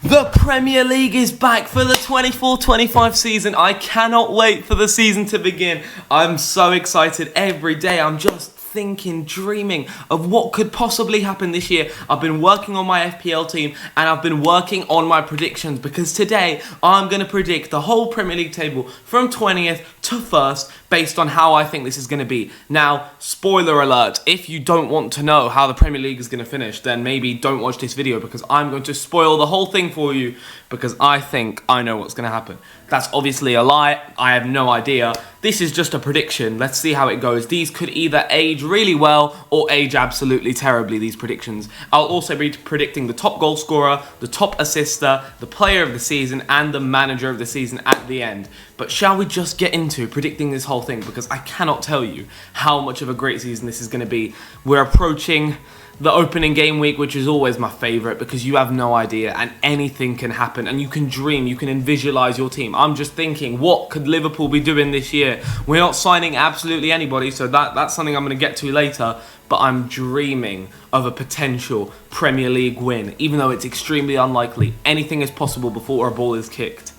The Premier League is back for the 24-25 season. I cannot wait for the season to begin. I'm so excited every day. I'm just thinking, dreaming of what could possibly happen this year. I've been working on my FPL team and I've been working on my predictions because today I'm going to predict the whole Premier League table from 20th to 1st based on how I think this is going to be. Now, spoiler alert, if you don't want to know how the Premier League is going to finish, then maybe don't watch this video because I'm going to spoil the whole thing for you because I think I know what's going to happen. That's obviously a lie. I have no idea. This is just a prediction. Let's see how it goes. These could either age really well or age absolutely terribly, these predictions. I'll also be predicting the top goal scorer, the top assister, the player of the season, and the manager of the season at the end. But shall we just get into predicting this whole thing? Because I cannot tell you how much of a great season this is going to be. We're approaching the opening game week, which is always my favourite because you have no idea and anything can happen and you can dream, you can visualise your team. I'm just thinking, what could Liverpool be doing this year? We're not signing absolutely anybody, so that's something I'm going to get to later, but I'm dreaming of a potential Premier League win, even though it's extremely unlikely. Anything is possible before a ball is kicked,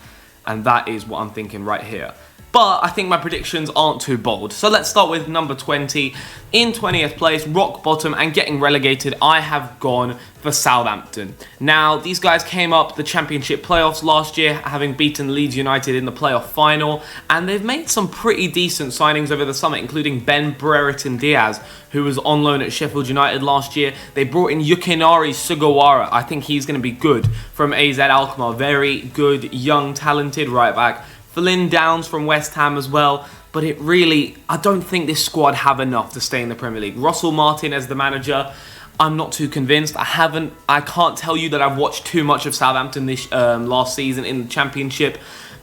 and that is what I'm thinking right here. But I think my predictions aren't too bold. So let's start with number 20. In 20th place, rock bottom and getting relegated, I have gone for Southampton. Now, these guys came up the Championship playoffs last year, having beaten Leeds United in the playoff final, and they've made some pretty decent signings over the summer, including Ben Brereton Diaz, who was on loan at Sheffield United last year. They brought in Yukinari Sugawara. I think he's going to be good from AZ Alkmaar. Very good, young, talented right back. Flynn Downs from West Ham as well, but I don't think this squad have enough to stay in the Premier League. Russell Martin as the manager, I'm not too convinced. I can't tell you that I've watched too much of Southampton this last season in the Championship,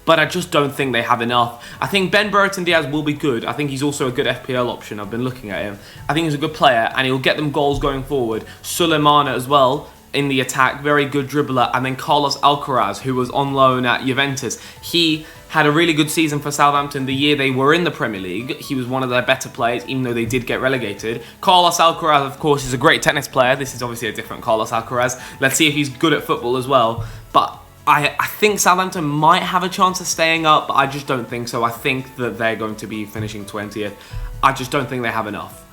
but I just don't think they have enough. I think Ben Brereton Diaz will be good. I think he's also a good FPL option. I've been looking at him. I think he's a good player and he'll get them goals going forward. Sulemana as well in the attack, very good dribbler. And then Carlos Alcaraz, who was on loan at Juventus. He had a really good season for Southampton the year they were in the Premier League. He was one of their better players, even though they did get relegated. Carlos Alcaraz, of course, is a great tennis player. This is obviously a different Carlos Alcaraz. Let's see if he's good at football as well. But I think Southampton might have a chance of staying up, but I just don't think so. I think that they're going to be finishing 20th. I just don't think they have enough.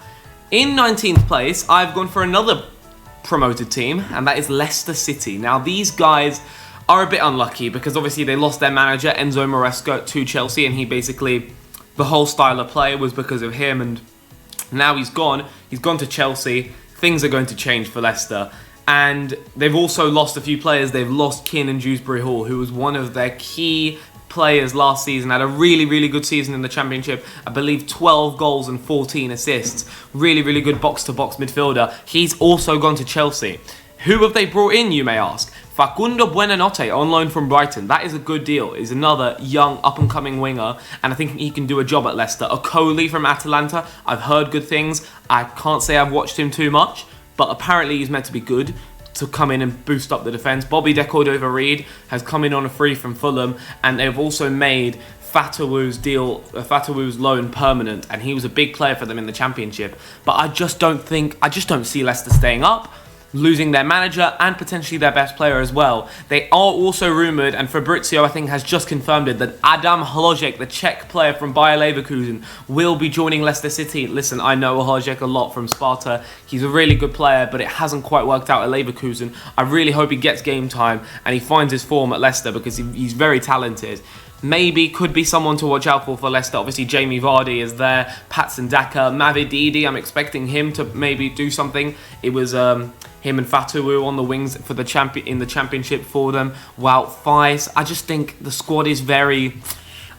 In 19th place, I've gone for another promoted team, and that is Leicester City. Now, these guys are a bit unlucky because obviously they lost their manager Enzo Maresca to Chelsea, and the whole style of play was because of him, and now he's gone to Chelsea. Things are going to change for Leicester, and they've also lost a few players. They've lost Kiernan Dewsbury Hall, who was one of their key players last season, had a really, really good season in the Championship. I believe 12 goals and 14 assists. Really, really good box-to-box midfielder. He's also gone to Chelsea. Who have they brought in, you may ask? Facundo Buenanote on loan from Brighton. That is a good deal. He's another young up-and-coming winger, and I think he can do a job at Leicester. Okoli from Atalanta. I've heard good things. I can't say I've watched him too much, but apparently he's meant to be good to come in and boost up the defence. Bobby De Cordova-Reid has come in on a free from Fulham, and they've also made Fatawu's loan permanent, and he was a big player for them in the Championship. But I just don't see Leicester staying up, losing their manager and potentially their best player as well. They are also rumoured, and Fabrizio I think has just confirmed it, that Adam Hložek, the Czech player from Bayer Leverkusen, will be joining Leicester City. Listen, I know Hložek a lot from Sparta. He's a really good player, but it hasn't quite worked out at Leverkusen. I really hope he gets game time and he finds his form at Leicester because he's very talented. Maybe could be someone to watch out for Leicester. Obviously, Jamie Vardy is there. Patson Daka, Mavididi, I'm expecting him to maybe do something. It was him and Fatawu on the wings for the Championship for them. Wout Faes. I just think the squad is very...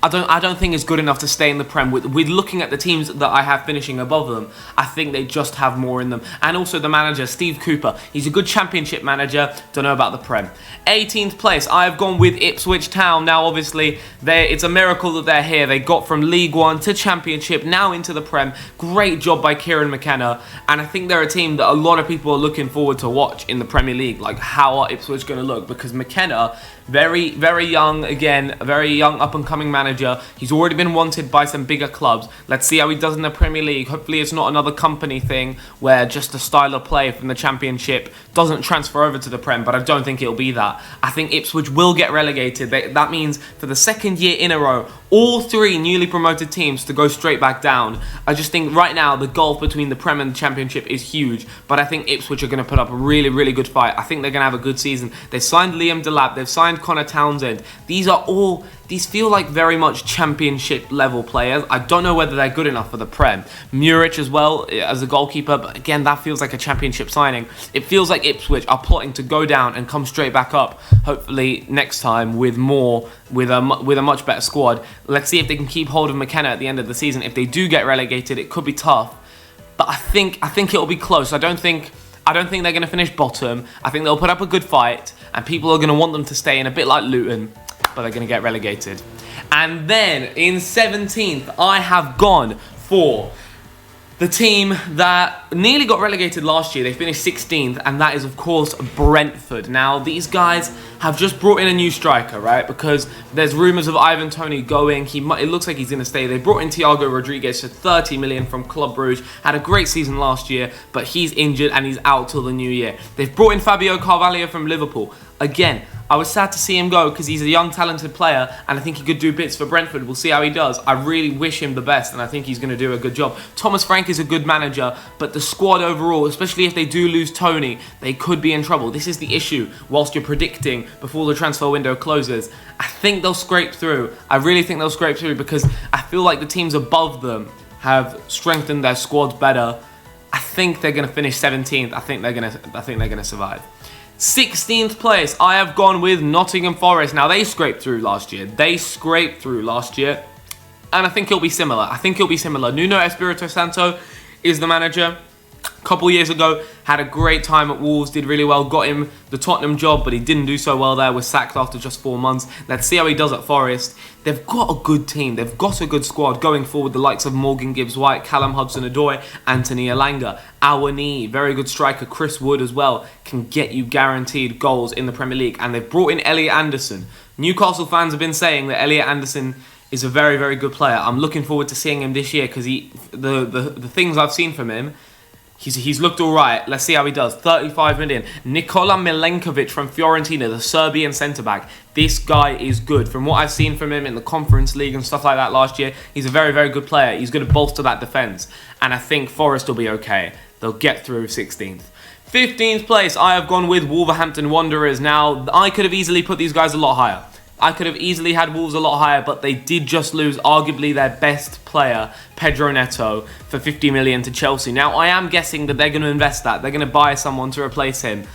I don't think it's good enough to stay in the Prem. With looking at the teams that I have finishing above them, I think they just have more in them. And also the manager, Steve Cooper. He's a good Championship manager. Don't know about the Prem. 18th place, I have gone with Ipswich Town. Now, obviously, it's a miracle that they're here. They got from League One to Championship, now into the Prem. Great job by Kieran McKenna. And I think they're a team that a lot of people are looking forward to watch in the Premier League. Like, how are Ipswich going to look? Because McKenna, very, very young, again, a very young up-and-coming manager, manager. He's already been wanted by some bigger clubs. Let's see how he does in the Premier League. Hopefully it's not another company thing where just the style of play from the Championship doesn't transfer over to the Prem, but I don't think it'll be that. I think Ipswich will get relegated. That means for the second year in a row, all three newly promoted teams to go straight back down. I just think right now the gulf between the Prem and the Championship is huge, but I think Ipswich are going to put up a really, really good fight. I think they're going to have a good season. They've signed Liam Delap, they've signed Connor Townsend. These feel like very much Championship level players. I don't know whether they're good enough for the Prem. Muric as well as a goalkeeper, but again, that feels like a Championship signing. It feels like Ipswich are plotting to go down and come straight back up, hopefully next time with a much better squad. Let's see if they can keep hold of McKenna at the end of the season. If they do get relegated, it could be tough, but I think it'll be close. I don't think they're going to finish bottom. I think they'll put up a good fight, and people are going to want them to stay in, a bit like Luton, but they're going to get relegated. And then in 17th, I have gone for the team that nearly got relegated last year. They finished 16th, and that is, of course, Brentford. Now, these guys have just brought in a new striker, right? Because there's rumours of Ivan Toney going. It looks like he's going to stay. They brought in Thiago Rodriguez for 30 million from Club Brugge. Had a great season last year, but he's injured and he's out till the new year. They've brought in Fabio Carvalho from Liverpool. Again, I was sad to see him go because he's a young, talented player, and I think he could do bits for Brentford. We'll see how he does. I really wish him the best, and I think he's going to do a good job. Thomas Frank is a good manager, but the squad overall, especially if they do lose Toney, they could be in trouble. This is the issue whilst you're predicting before the transfer window closes. I think they'll scrape through. I really think they'll scrape through because I feel like the teams above them have strengthened their squads better. I think they're going to finish 17th. I think they're going to survive. 16th place, I have gone with Nottingham Forest. Now, they scraped through last year. And I think it'll be similar. Nuno Espirito Santo is the manager. A couple years ago, had a great time at Wolves, did really well, got him the Tottenham job, but he didn't do so well there, was sacked after just 4 months. Let's see how he does at Forest. They've got a good team, they've got a good squad going forward, the likes of Morgan Gibbs-White, Callum Hudson-Odoi, Anthony Elanga, Awani, very good striker, Chris Wood as well, can get you guaranteed goals in the Premier League. And they've brought in Elliot Anderson. Newcastle fans have been saying that Elliot Anderson is a very, very good player. I'm looking forward to seeing him this year because the things I've seen from him, he's looked all right. Let's see how he does. 35 million. Nikola Milenkovic from Fiorentina, the Serbian centre-back. This guy is good. From what I've seen from him in the Conference League and stuff like that last year, he's a very, very good player. He's going to bolster that defence. And I think Forest will be okay. They'll get through 16th. 15th place, I have gone with Wolverhampton Wanderers. Now, I could have easily put these guys a lot higher. I could have easily had Wolves a lot higher, but they did just lose arguably their best player, Pedro Neto, for 50 million to Chelsea. Now, I am guessing that they're going to invest that. They're going to buy someone to replace him.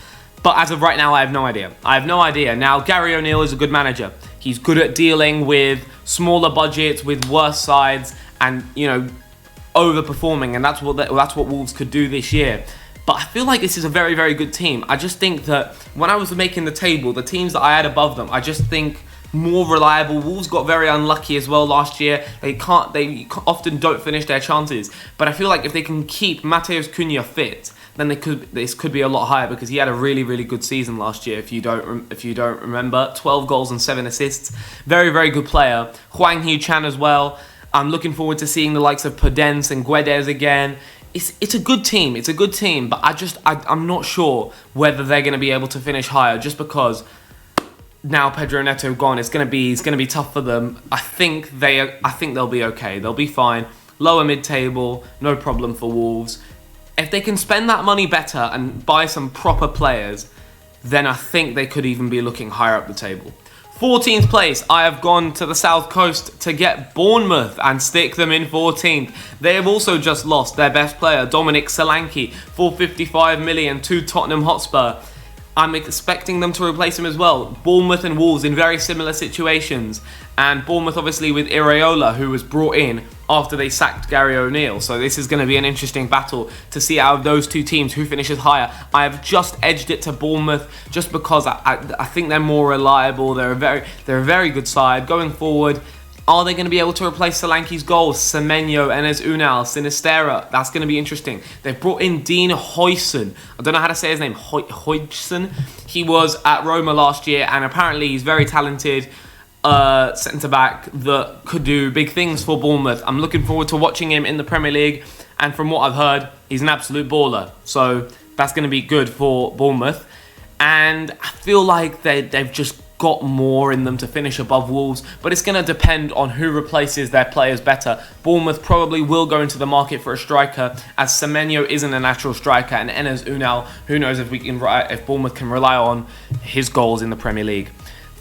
But as of right now, I have no idea. Now, Gary O'Neill is a good manager. He's good at dealing with smaller budgets, with worse sides, and, overperforming. And that's what Wolves could do this year. But I feel like this is a very, very good team. I just think that when I was making the table, the teams that I had above them, I just think more reliable. Wolves got very unlucky as well last year. They often don't finish their chances. But I feel like if they can keep Matheus Cunha fit, then this could be a lot higher because he had a really, really good season last year. If you don't remember, 12 goals and 7 assists. Very, very good player. Hwang Hee-chan as well. I'm looking forward to seeing the likes of Podence and Guedes again. It's a good team. It's a good team, but I'm not sure whether they're going to be able to finish higher just because now Pedro Neto gone. It's going to be tough for them. I think they'll be okay. They'll be fine. Lower mid-table, no problem for Wolves. If they can spend that money better and buy some proper players, then I think they could even be looking higher up the table. 14th place, I have gone to the South Coast to get Bournemouth and stick them in 14th. They have also just lost their best player, Dominic Solanke, for 55 million to Tottenham Hotspur. I'm expecting them to replace him as well. Bournemouth and Wolves in very similar situations. And Bournemouth obviously with Iraola, who was brought in after they sacked Gary O'Neill. So this is going to be an interesting battle to see out of those two teams who finishes higher. I have just edged it to Bournemouth just because I think they're more reliable. They're a very good side. Going forward, are they going to be able to replace Solanke's goals? Semenyo, Enes Unal, Sinistera. That's going to be interesting. They've brought in Dean Huijsen. I don't know how to say his name. Huijsen. He was at Roma last year and apparently he's very talented. centre-back that could do big things for Bournemouth. I'm looking forward to watching him in the Premier League, and from what I've heard, he's an absolute baller. So that's going to be good for Bournemouth. And I feel like they've just got more in them to finish above Wolves, but it's going to depend on who replaces their players better. Bournemouth probably will go into the market for a striker, as Semenyo isn't a natural striker, and Enes Unal, who knows if Bournemouth can rely on his goals in the Premier League.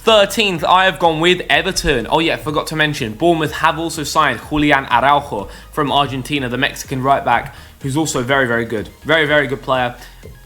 13th, I have gone with Everton. Oh yeah, forgot to mention, Bournemouth have also signed Julian Araujo from Argentina, the Mexican right back, who's also very, very good. Very, very good player.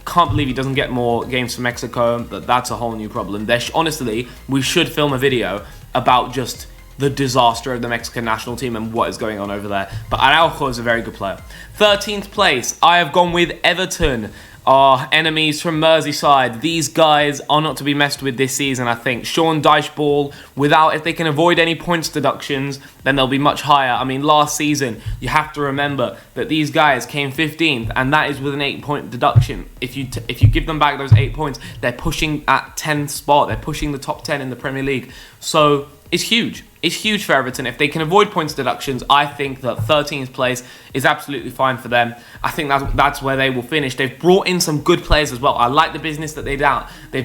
Can't believe he doesn't get more games for Mexico, but that's a whole new problem. Honestly, we should film a video about just the disaster of the Mexican national team and what is going on over there. But Araujo is a very good player. 13th place, I have gone with Everton. Our enemies from Merseyside. These guys are not to be messed with this season, I think. Sean Dyche Ball, if they can avoid any points deductions, then they'll be much higher. I mean, last season, you have to remember that these guys came 15th, and that is with an 8-point deduction. If you give them back those 8 points, they're pushing at 10th spot. They're pushing the top 10 in the Premier League. So it's huge. It's huge for Everton. If they can avoid points deductions, I think that 13th place is absolutely fine for them. I think that's where they will finish. They've brought in some good players as well. I like the business that they've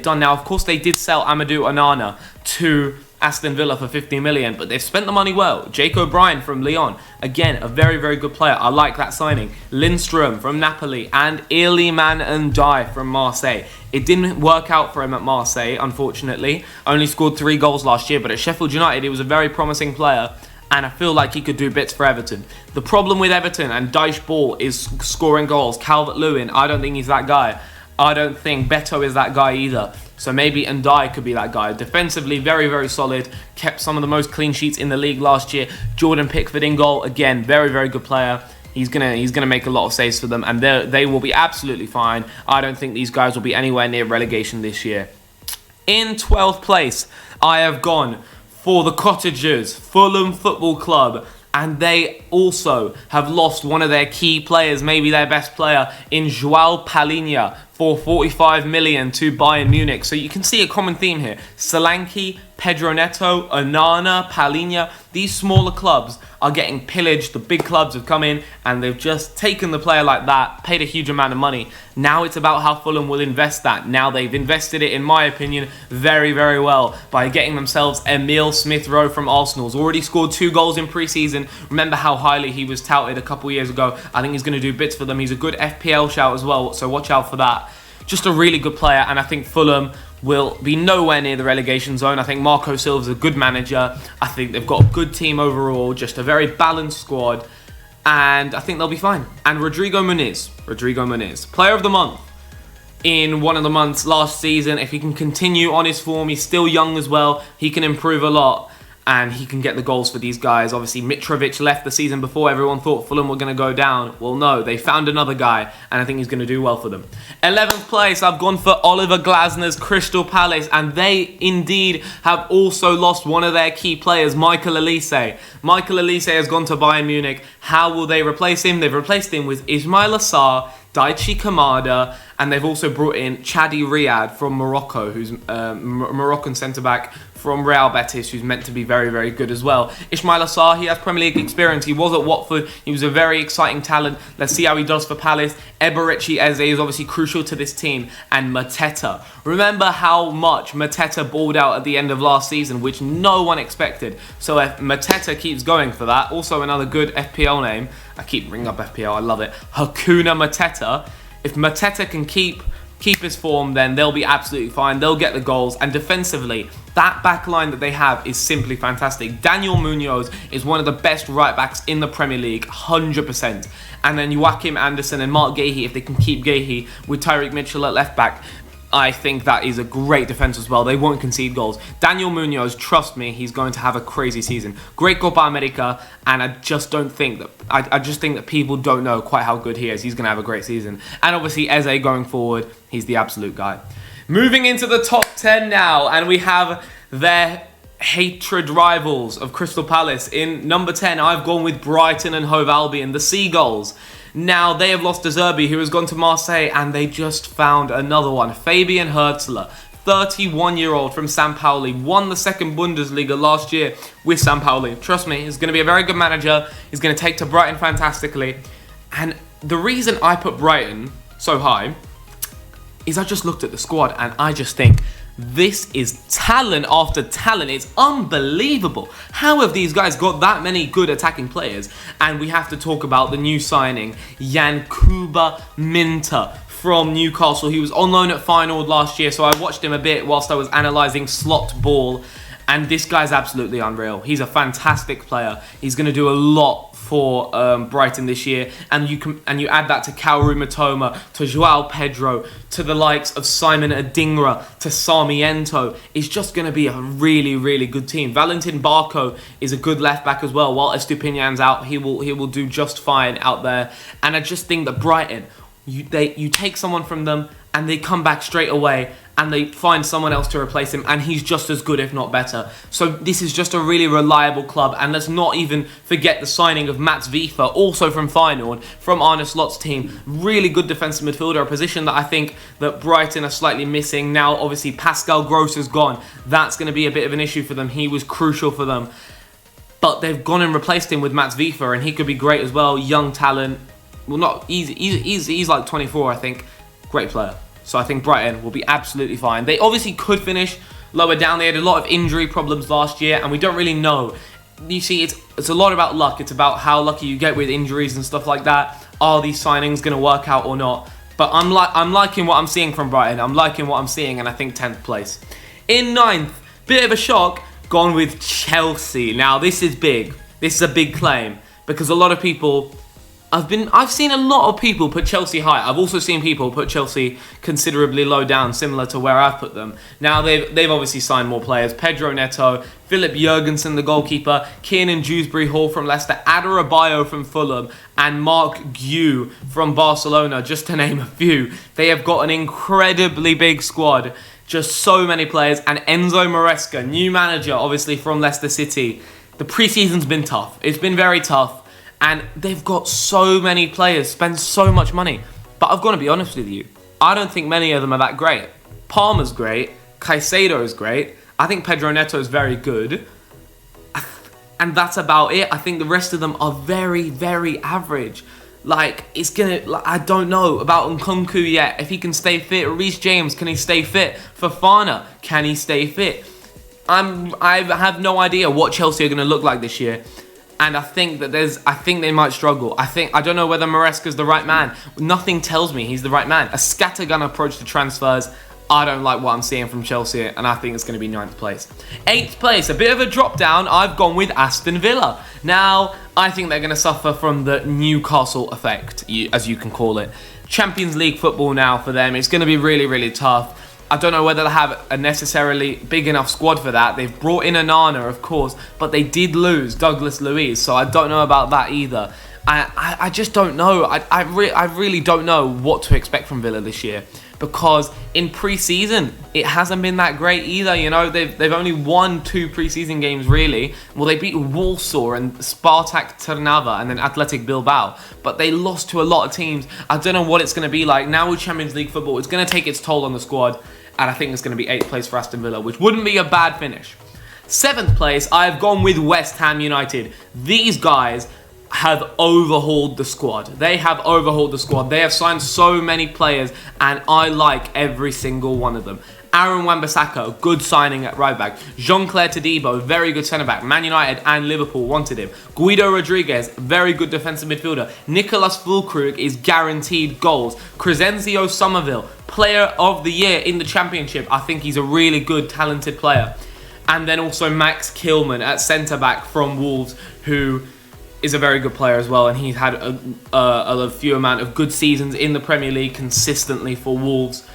done now. Of course, they did sell Amadou Onana to Aston Villa for 50 million, but they've spent the money well. Jake O'Brien from Lyon, again, a very, very good player. I like that signing. Lindstrom from Napoli and Iliman Ndiaye from Marseille. It didn't work out for him at Marseille, unfortunately. Only scored 3 goals last year, but at Sheffield United, he was a very promising player, and I feel like he could do bits for Everton. The problem with Everton and Dyche Ball is scoring goals. Calvert-Lewin, I don't think he's that guy. I don't think Beto is that guy either. So maybe Ndiaye could be that guy. Defensively, very, very solid. Kept some of the most clean sheets in the league last year. Jordan Pickford in goal. Again, very, very good player. He's gonna make a lot of saves for them, and they will be absolutely fine. I don't think these guys will be anywhere near relegation this year. In 12th place, I have gone for the Cottagers, Fulham Football Club. And they also have lost one of their key players, maybe their best player, in Joao Palhinha for 45 million to Bayern Munich. So you can see a common theme here. Solanke, Pedro Neto, Onana, Palhinha, these smaller clubs are getting pillaged. The big clubs have come in and they've just taken the player like that, paid a huge amount of money. Now it's about how Fulham will invest that. Now they've invested it, in my opinion, very, very well by getting themselves Emile Smith-Rowe from Arsenal. He's already scored 2 goals in pre-season. Remember how highly he was touted a couple years ago. I think he's going to do bits for them. He's a good FPL shout as well, so watch out for that. Just a really good player, and I think Fulham will be nowhere near the relegation zone. I think Marco Silva's a good manager. I think they've got a good team overall, just a very balanced squad, and I think they'll be fine. And Rodrigo Muniz, player of the month in one of the months last season. If he can continue on his form, he's still young as well, he can improve a lot. And he can get the goals for these guys. Obviously, Mitrovic left the season before. Everyone thought Fulham were going to go down. Well, no, they found another guy, and I think he's going to do well for them. 11th place, I've gone for Oliver Glasner's Crystal Palace, and they indeed have also lost one of their key players, Michael Olise. Michael Olise has gone to Bayern Munich. How will they replace him? They've replaced him with Ismail Assar, Daichi Kamada, and they've also brought in Chadi Riyad from Morocco, who's a Moroccan centre-back from Real Betis, who's meant to be very, very good as well. Ismail Assar, he has Premier League experience. He was at Watford. He was a very exciting talent. Let's see how he does for Palace. Eberechi Eze is obviously crucial to this team. And Mateta. Remember how much Mateta balled out at the end of last season, which no one expected. So if Mateta keeps going for that, also another good FPL name. I keep bringing up FPL, I love it. Hakuna Mateta. If Mateta can keep his form, then they'll be absolutely fine. They'll get the goals. And defensively, that back line that they have is simply fantastic. Daniel Munoz is one of the best right backs in the Premier League, 100%. And then Joachim Andersen and Mark Gahey, if they can keep Gahey with Tyreek Mitchell at left back, I think that is a great defense as well. They won't concede goals. Daniel Munoz, trust me, he's going to have a crazy season. Great Copa America, and I just think that people don't know quite how good he is. He's going to have a great season. And obviously, Eze going forward, he's the absolute guy. Moving into the top 10 now, and we have their hatred rivals of Crystal Palace. In number 10, I've gone with Brighton and Hove Albion, the Seagulls. Now, they have lost De Zerbi, who has gone to Marseille, and they just found another one, Fabian Hürzeler. 31-year-old from San Pauli, won the second Bundesliga last year with San Pauli. Trust me, he's going to be a very good manager. He's going to take to Brighton fantastically. And the reason I put Brighton so high is I just looked at the squad and I just think this is talent after talent. It's unbelievable. How have these guys got that many good attacking players? And we have to talk about the new signing, Yankuba Minter from Newcastle. He was on loan at Feyenoord last year, so I watched him a bit whilst I was analysing slot ball. And this guy's absolutely unreal. He's a fantastic player. He's going to do a lot for Brighton this year, and you add that to Kaoru Mitoma, to Joao Pedro, to the likes of Simon Adingra, to Sarmiento. It's just going to be a really, really good team. Valentin Barco is a good left back as well. While Estupinian's out, he will do just fine out there. And I just think that Brighton, you take someone from them and they come back straight away and they find someone else to replace him, and he's just as good, if not better. So this is just a really reliable club, and let's not even forget the signing of Mats Wiefer, also from Feyenoord, from Arne Slot's team. Really good defensive midfielder, a position that I think that Brighton are slightly missing. Now, obviously, Pascal Gross is gone. That's going to be a bit of an issue for them. He was crucial for them. But they've gone and replaced him with Mats Wiefer, and he could be great as well. Young talent. Well, not easy. He's like 24, I think. Great player. So I think Brighton will be absolutely fine. They obviously could finish lower down. They had a lot of injury problems last year, and we don't really know. You see, it's a lot about luck. It's about how lucky you get with injuries and stuff like that. Are these signings going to work out or not? But I'm liking what I'm seeing from Brighton. I'm liking what I'm seeing, and I think 10th place. In 9th, bit of a shock, gone with Chelsea. Now, this is big. This is a big claim, because a lot of people... I've seen a lot of people put Chelsea high. I've also seen people put Chelsea considerably low down, similar to where I've put them. Now, they've obviously signed more players. Pedro Neto, Philip Jurgensen, the goalkeeper, Kiernan Dewsbury Hall from Leicester, Adebayo from Fulham, and Mark Guehi from Barcelona, just to name a few. They have got an incredibly big squad. Just so many players. And Enzo Maresca, new manager, obviously, from Leicester City. The pre-season's been tough. It's been very tough. And they've got so many players, spend so much money. But I've got to be honest with you, I don't think many of them are that great. Palmer's great, Caicedo is great, I think Pedro Neto is very good. And that's about it. I think the rest of them are very, very average. I don't know about Nkunku yet, if he can stay fit. Reece James, can he stay fit? Fofana, can he stay fit? I have no idea what Chelsea are going to look like this year. And I think they might struggle. I don't know whether Maresca's the right man. Nothing tells me he's the right man. A scattergun approach to transfers. I don't like what I'm seeing from Chelsea, and I think it's going to be 9th place. 8th place, a bit of a drop down. I've gone with Aston Villa. Now, I think they're going to suffer from the Newcastle effect, as you can call it. Champions League football now for them. It's going to be really, really tough. I don't know whether they have a necessarily big enough squad for that. They've brought in Onana, of course, but they did lose Douglas Luiz, so I don't know about that either. I just don't know. I really don't know what to expect from Villa this year, because in pre-season it hasn't been that great either. You know, they've only won 2 pre-season games really. Well, they beat Warsaw and Spartak Trnava and then Athletic Bilbao, but they lost to a lot of teams. I don't know what it's going to be like now with Champions League football. It's going to take its toll on the squad, and I think it's going to be 8th place for Aston Villa, which wouldn't be a bad finish. 7th place, I've gone with West Ham United. These guys have overhauled the squad. They have overhauled the squad. They have signed so many players, and I like every single one of them. Aaron Wan-Bissaka, good signing at right back. Jean-Claire Todibo, very good centre-back. Man United and Liverpool wanted him. Guido Rodriguez, very good defensive midfielder. Nicolas Füllkrug is guaranteed goals. Crescenzio Somerville, player of the year in the Championship. I think he's a really good, talented player. And then also Max Kilman at centre-back from Wolves, who is a very good player as well, and he's had a few amount of good seasons in the Premier League consistently for Wolves.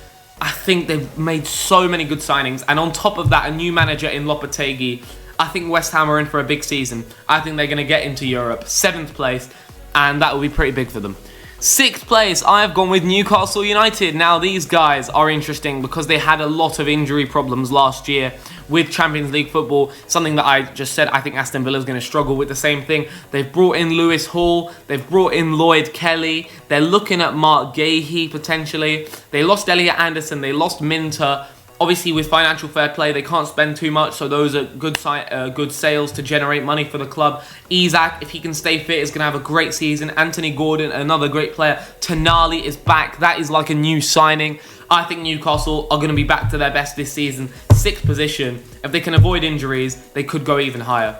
I think they've made so many good signings, and on top of that, a new manager in Lopetegui. I think West Ham are in for a big season. I think they're going to get into Europe. 7th place, and that will be pretty big for them. 6th place, I have gone with Newcastle United. Now, these guys are interesting because they had a lot of injury problems last year with Champions League football. Something that I just said, I think Aston Villa is going to struggle with the same thing. They've brought in Lewis Hall. They've brought in Lloyd Kelly. They're looking at Mark Guehi potentially. They lost Elliot Anderson. They lost Minter. Obviously, with financial fair play, they can't spend too much, so those are good sales to generate money for the club. Isak, if he can stay fit, is going to have a great season. Anthony Gordon, another great player. Tonali is back. That is like a new signing. I think Newcastle are going to be back to their best this season. 6th position. If they can avoid injuries, they could go even higher.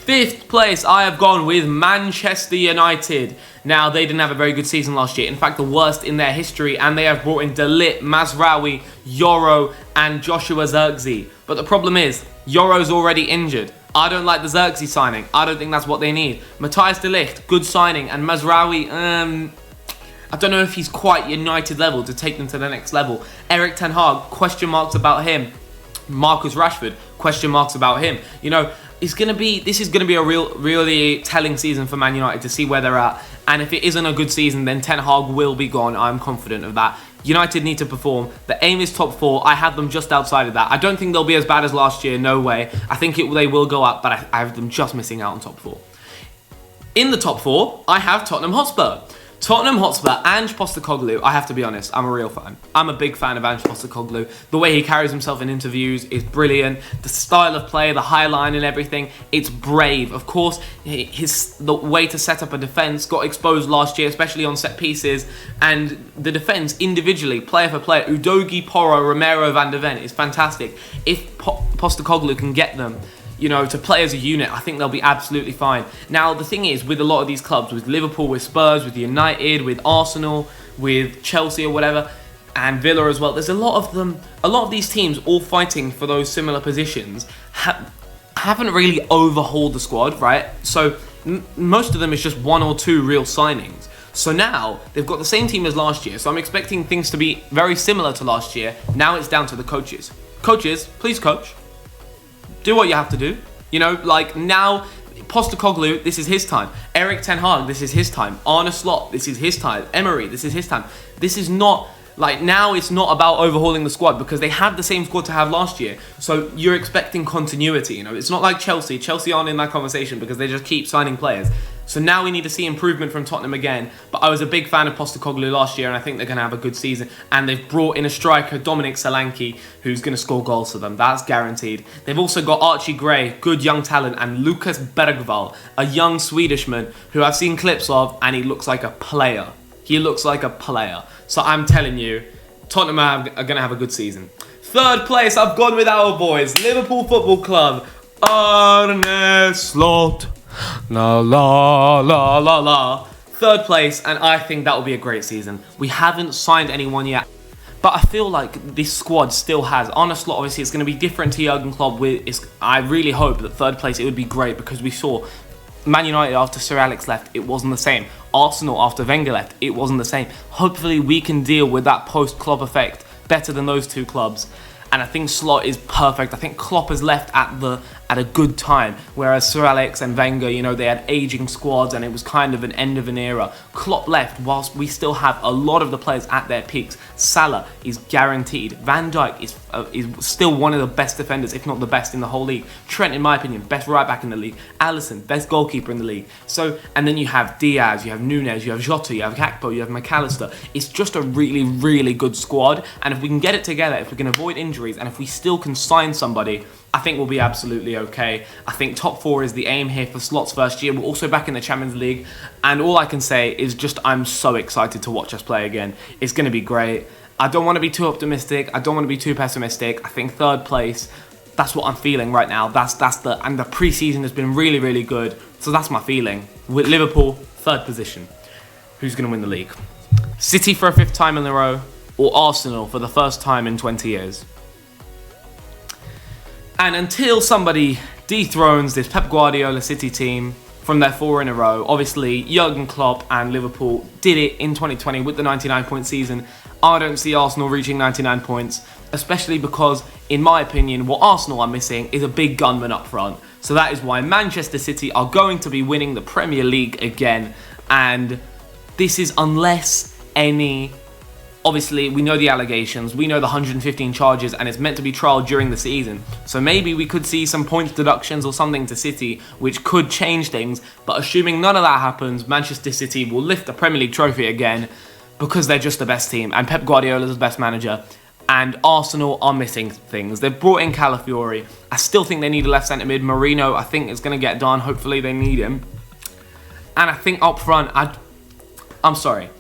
5th place, I have gone with Manchester United. Now, they didn't have a very good season last year. In fact, the worst in their history. And they have brought in De Ligt, Mazraoui, Yoro, and Joshua Zirkzee. But the problem is, Yoro's already injured. I don't like the Zirkzee signing. I don't think that's what they need. Matthias De Ligt, good signing. And Mazraoui, I don't know if he's quite United level to take them to the next level. Erik ten Hag, question marks about him. Marcus Rashford, question marks about him. You know, this is gonna be a really telling season for Man United to see where they're at. And if it isn't a good season, then Ten Hag will be gone. I'm confident of that. United need to perform. The aim is top 4. I have them just outside of that. I don't think they'll be as bad as last year. No way. I think they will go up, but I have them just missing out on top 4. In the top 4, I have Tottenham Hotspur. Tottenham Hotspur, Ange Postecoglou, I have to be honest, I'm a real fan. I'm a big fan of Ange Postecoglou. The way he carries himself in interviews is brilliant. The style of play, the high line and everything, it's brave. Of course, the way to set up a defence got exposed last year, especially on set pieces. And the defence, individually, player for player, Udogie, Porro, Romero, Van de Ven, is fantastic. If Postecoglou can get them, you know, to play as a unit, I think they'll be absolutely fine. Now, the thing is, with a lot of these clubs, with Liverpool, with Spurs, with United, with Arsenal, with Chelsea or whatever, and Villa as well, there's a lot of these teams all fighting for those similar positions, haven't really overhauled the squad, right? So, most of them is just 1 or 2 real signings. So now, they've got the same team as last year, so I'm expecting things to be very similar to last year. Now it's down to the coaches. Coaches, please coach. Do what you have to do. You know, like now, Postecoglou, this is his time. Erik ten Hag, this is his time. Arne Slot, this is his time. Emery, this is his time. This is not, like now it's not about overhauling the squad because they have the same squad to have last year. So you're expecting continuity, you know. It's not like Chelsea. Chelsea aren't in that conversation because they just keep signing players. So now we need to see improvement from Tottenham again. But I was a big fan of Postecoglou last year and I think they're going to have a good season. And they've brought in a striker, Dominic Solanke, who's going to score goals for them. That's guaranteed. They've also got Archie Gray, good young talent, and Lucas Bergvall, a young Swedishman who I've seen clips of and he looks like a player. He looks like a player. So I'm telling you, Tottenham are going to have a good season. 3rd place, I've gone with our boys, Liverpool Football Club. Arne Slot. La la la la la. 3rd place, and I think that will be a great season. We haven't signed anyone yet, but I feel like this squad still has. Arne Slot, obviously, it's going to be different to Jurgen Klopp. I really hope that 3rd place it would be great because we saw Man United after Sir Alex left, it wasn't the same. Arsenal after Wenger left, it wasn't the same. Hopefully, we can deal with that post-Klopp effect better than those 2 clubs. And I think Slot is perfect. I think Klopp has left at a good time. Whereas Sir Alex and Wenger, you know, they had aging squads and it was kind of an end of an era. Klopp left whilst we still have a lot of the players at their peaks. Salah is guaranteed. Van Dijk is still one of the best defenders, if not the best in the whole league. Trent, in my opinion, best right back in the league. Alisson, best goalkeeper in the league. So, and then you have Diaz, you have Nunez, you have Jota, you have Gakpo, you have McAllister. It's just a really, really good squad. And if we can get it together, if we can avoid injuries, and if we still can sign somebody, I think we'll be absolutely okay. I think top 4 is the aim here for Slot's first year. We're also back in the Champions League. And all I can say is just I'm so excited to watch us play again. It's going to be great. I don't want to be too optimistic. I don't want to be too pessimistic. I think 3rd place, that's what I'm feeling right now. And the pre-season has been really, really good. So that's my feeling. With Liverpool, 3rd position. Who's going to win the league? City for a 5th time in a row, or Arsenal for the first time in 20 years? And until somebody dethrones this Pep Guardiola City team from their 4 in a row, obviously Jurgen Klopp and Liverpool did it in 2020 with the 99-point season. I don't see Arsenal reaching 99 points, especially because, in my opinion, what Arsenal are missing is a big gunman up front. So that is why Manchester City are going to be winning the Premier League again. And this is unless any... Obviously, we know the allegations, we know the 115 charges, and it's meant to be trialled during the season. So maybe we could see some points deductions or something to City, which could change things. But assuming none of that happens, Manchester City will lift the Premier League trophy again because they're just the best team, and Pep Guardiola is the best manager. and Arsenal are missing things. They've brought in Calafiori. I still think they need a left centre mid. Marino, I think, is going to get done. Hopefully they need him. And I think up front, I'm sorry.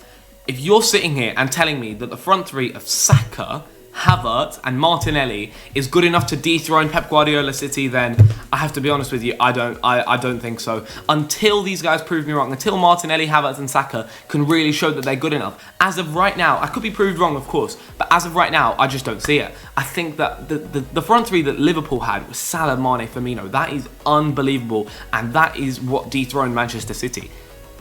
If you're sitting here and telling me that the front three of Saka, Havertz and Martinelli is good enough to dethrone Pep Guardiola City, then I have to be honest with you, I don't think so. Until these guys prove me wrong, until Martinelli, Havertz and Saka can really show that they're good enough. As of right now, I could be proved wrong, of course, but as of right now, I just don't see it. I think that the front three that Liverpool had was Salah, Mane, Firmino. That is unbelievable, and that is what dethroned Manchester City.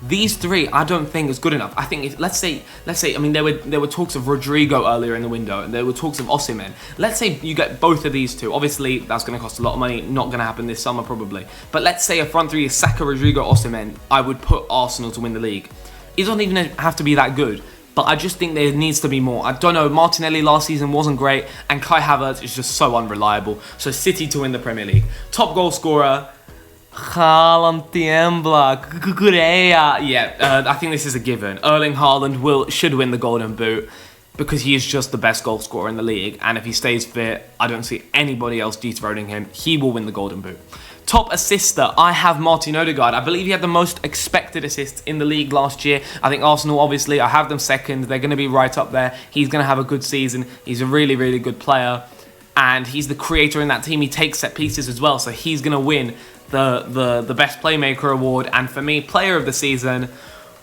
These three, I don't think is good enough. I think let's say, I mean, there were talks of Rodrigo earlier in the window, and there were talks of Osimhen. Let's say you get both of these two. Obviously, that's going to cost a lot of money. Not going to happen this summer, probably. But let's say a front three is Saka, Rodrigo, Osimhen. I would put Arsenal to win the league. It doesn't even have to be that good. But I just think there needs to be more. I don't know, Martinelli last season wasn't great, and Kai Havertz is just so unreliable. So City to win the Premier League. Top goal scorer, Haaland tiembla, Kukurea. Yeah, I think this is a given. Erling Haaland should win the Golden Boot because he is just the best goal scorer in the league. And if he stays fit, I don't see anybody else dethroning him. He will win the Golden Boot. Top assister, I have Martin Odegaard. I believe he had the most expected assists in the league last year. I think Arsenal, obviously, I have them second. They're going to be right up there. He's going to have a good season. He's a really, really good player. And he's the creator in that team. He takes set pieces as well. So he's going to win the best playmaker award, and for me, player of the season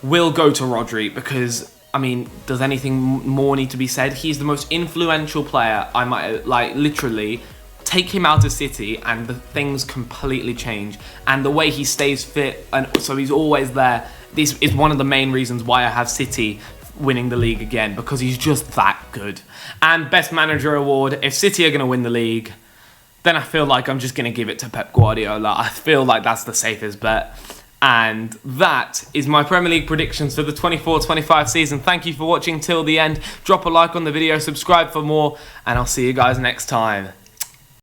will go to Rodri because, I mean, does anything more need to be said? He's the most influential player. I might, literally take him out of City and the things completely change, and the way he stays fit, and so he's always there. This is one of the main reasons why I have City winning the league again, because he's just that good. And best manager award, if City are going to win the league, then I feel like I'm just going to give it to Pep Guardiola. I feel like that's the safest bet. And that is my Premier League predictions for the 24-25 season. Thank you for watching till the end. Drop a like on the video, subscribe for more, and I'll see you guys next time.